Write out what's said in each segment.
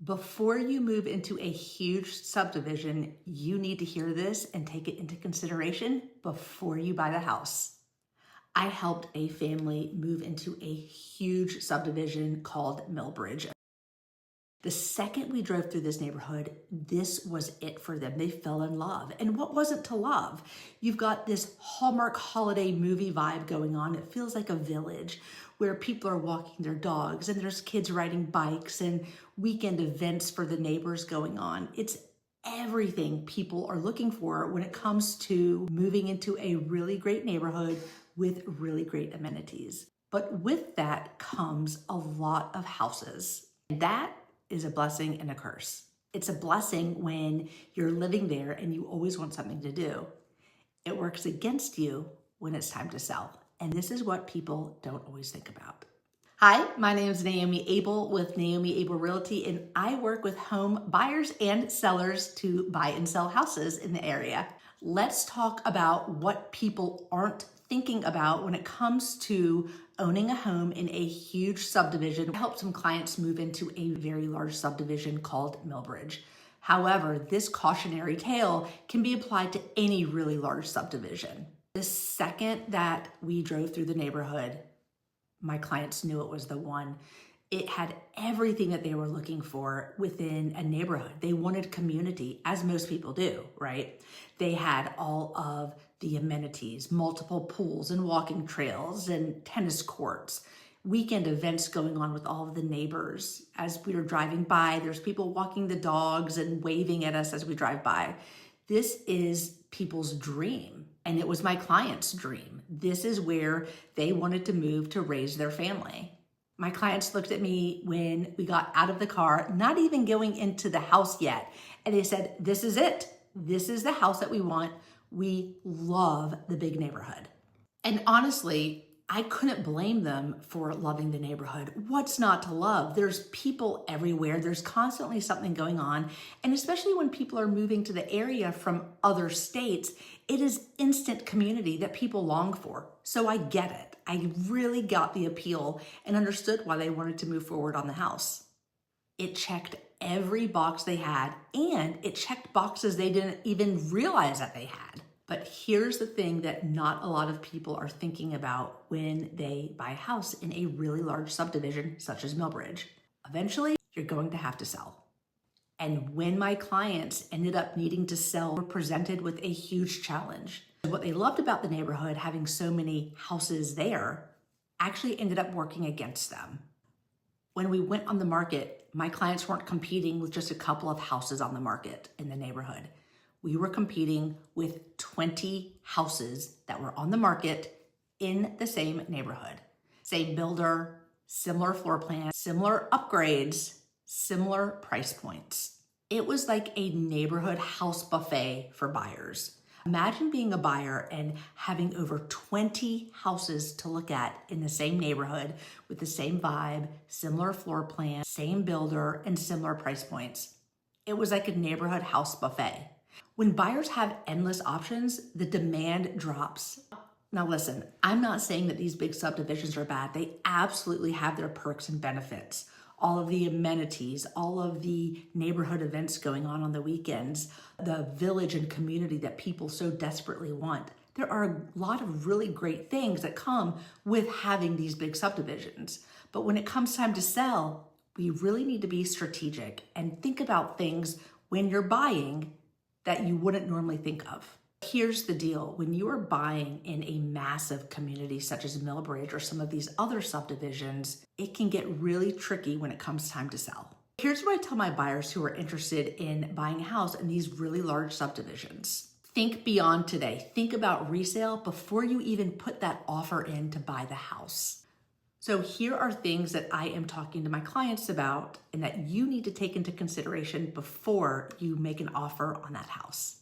Before you move into a huge subdivision, you need to hear this and take it into consideration before you buy the house. I helped a family move into a huge subdivision called Millbridge. The second we drove through this neighborhood, this was it for them. They fell in love. And what wasn't to love? You've got this Hallmark holiday movie vibe going on. It feels like a village where people are walking their dogs and there's kids riding bikes and weekend events for the neighbors going on. It's everything people are looking for when it comes to moving into a really great neighborhood with really great amenities. But with that comes a lot of houses. And that is a blessing and a curse. It's a blessing when you're living there and you always want something to do. It works against you when it's time to sell. And this is what people don't always think about. Hi, my name is Naomi Abel with Naomi Abel Realty, and I work with home buyers and sellers to buy and sell houses in the area. Let's talk about what people aren't thinking about when it comes to owning a home in a huge subdivision. I helped some clients move into a very large subdivision called Millbridge. However, this cautionary tale can be applied to any really large subdivision. The second that we drove through the neighborhood, my clients knew it was the one. It had everything that they were looking for within a neighborhood. They wanted community, as most people do, right? They had all of the amenities, multiple pools and walking trails and tennis courts, weekend events going on with all of the neighbors. As we were driving by, there's people walking the dogs and waving at us as we drive by. This is people's dream, and it was my client's dream. This is where they wanted to move to raise their family. My clients looked at me when we got out of the car, not even going into the house yet, and they said, "This is it. This is the house that we want. We love the big neighborhood." And honestly, I couldn't blame them for loving the neighborhood. What's not to love? There's people everywhere. There's constantly something going on. And especially when people are moving to the area from other states, it is instant community that people long for. So I get it. I really got the appeal and understood why they wanted to move forward on the house. It checked every box they had, and it checked boxes they didn't even realize that they had. But here's the thing that not a lot of people are thinking about when they buy a house in a really large subdivision such as Millbridge. Eventually, you're going to have to sell. And when my clients ended up needing to sell, were presented with a huge challenge. What they loved about the neighborhood, having so many houses there, actually ended up working against them. When we went on the market, my clients weren't competing with just a couple of houses on the market in the neighborhood. We were competing with 20 houses that were on the market in the same neighborhood. Same builder, similar floor plan, similar upgrades, similar price points. It was like a neighborhood house buffet for buyers. Imagine being a buyer and having over 20 houses to look at in the same neighborhood with the same vibe, similar floor plan, same builder, and similar price points. It was like a neighborhood house buffet. When buyers have endless options, the demand drops. Now listen, I'm not saying that these big subdivisions are bad. They absolutely have their perks and benefits. All of the amenities, all of the neighborhood events going on the weekends, the village and community that people so desperately want. There are a lot of really great things that come with having these big subdivisions. But when it comes time to sell, we really need to be strategic and think about things when you're buying that you wouldn't normally think of. Here's the deal. When you are buying in a massive community such as Millbridge or some of these other subdivisions, it can get really tricky when it comes time to sell. Here's what I tell my buyers who are interested in buying a house in these really large subdivisions. Think beyond today. Think about resale before you even put that offer in to buy the house. So here are things that I am talking to my clients about and that you need to take into consideration before you make an offer on that house.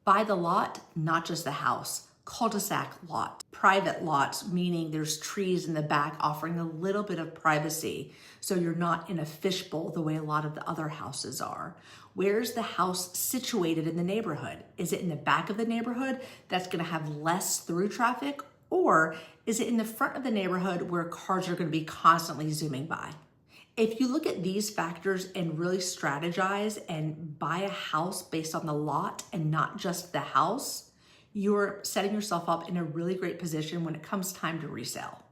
Buy the lot, not just the house. Cul-de-sac lot. Private lots, meaning there's trees in the back offering a little bit of privacy, so you're not in a fishbowl the way a lot of the other houses are. Where's the house situated in the neighborhood? Is it in the back of the neighborhood that's gonna have less through traffic? Or is it in the front of the neighborhood where cars are going to be constantly zooming by? If you look at these factors and really strategize and buy a house based on the lot and not just the house, you're setting yourself up in a really great position when it comes time to resell.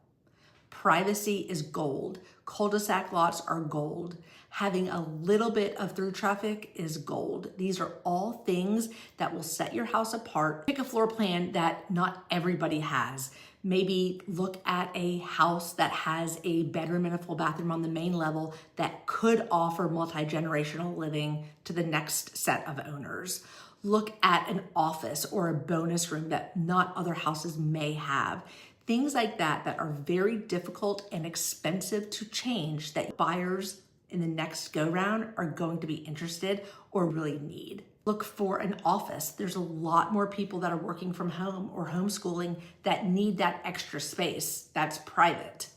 Privacy is gold. Cul-de-sac lots are gold. Having a little bit of through traffic is gold. These are all things that will set your house apart. Pick a floor plan that not everybody has. Maybe look at a house that has a bedroom and a full bathroom on the main level that could offer multi-generational living to the next set of owners. Look at an office or a bonus room that not other houses may have. Things like that that are very difficult and expensive to change that buyers in the next go round are going to be interested or really need. Look for an office. There's a lot more people that are working from home or homeschooling that need that extra space that's private.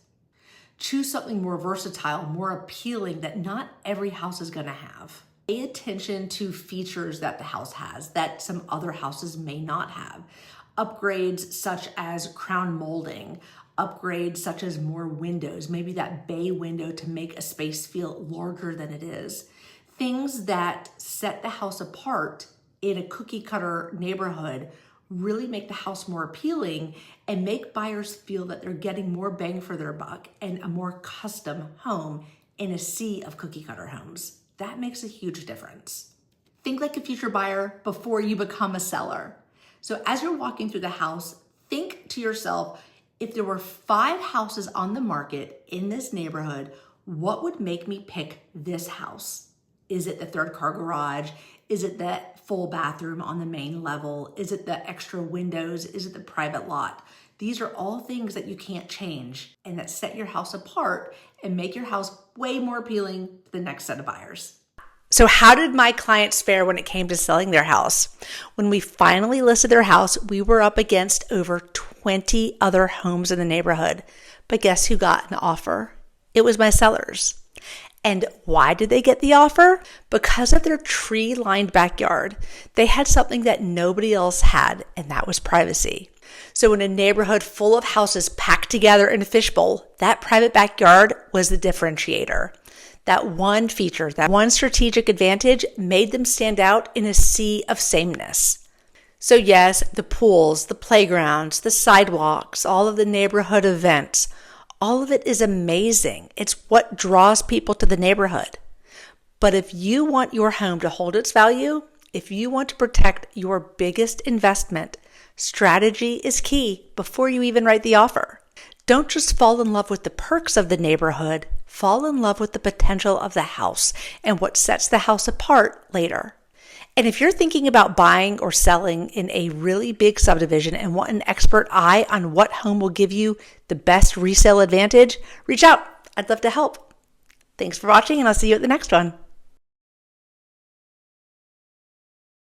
Choose something more versatile, more appealing that not every house is gonna have. Pay attention to features that the house has that some other houses may not have. Upgrades such as crown molding, upgrades such as more windows, maybe that bay window to make a space feel larger than it is. Things that set the house apart in a cookie cutter neighborhood really make the house more appealing and make buyers feel that they're getting more bang for their buck and a more custom home in a sea of cookie cutter homes. That makes a huge difference. Think like a future buyer before you become a seller. So as you're walking through the house, think to yourself, if there were 5 houses on the market in this neighborhood, what would make me pick this house? Is it the 3rd car garage? Is it the full bathroom on the main level? Is it the extra windows? Is it the private lot? These are all things that you can't change and that set your house apart and make your house way more appealing to the next set of buyers. So how did my clients fare when it came to selling their house? When we finally listed their house, we were up against over 20 other homes in the neighborhood. But guess who got an offer? It was my sellers. And why did they get the offer? Because of their tree-lined backyard. They had something that nobody else had, and that was privacy. So in a neighborhood full of houses packed together in a fishbowl, that private backyard was the differentiator. That one feature, that one strategic advantage made them stand out in a sea of sameness. So yes, the pools, the playgrounds, the sidewalks, all of the neighborhood events, all of it is amazing. It's what draws people to the neighborhood. But if you want your home to hold its value, if you want to protect your biggest investment, strategy is key before you even write the offer. Don't just fall in love with the perks of the neighborhood, fall in love with the potential of the house and what sets the house apart later. And if you're thinking about buying or selling in a really big subdivision and want an expert eye on what home will give you the best resale advantage, reach out. I'd love to help. Thanks for watching, and I'll see you at the next one.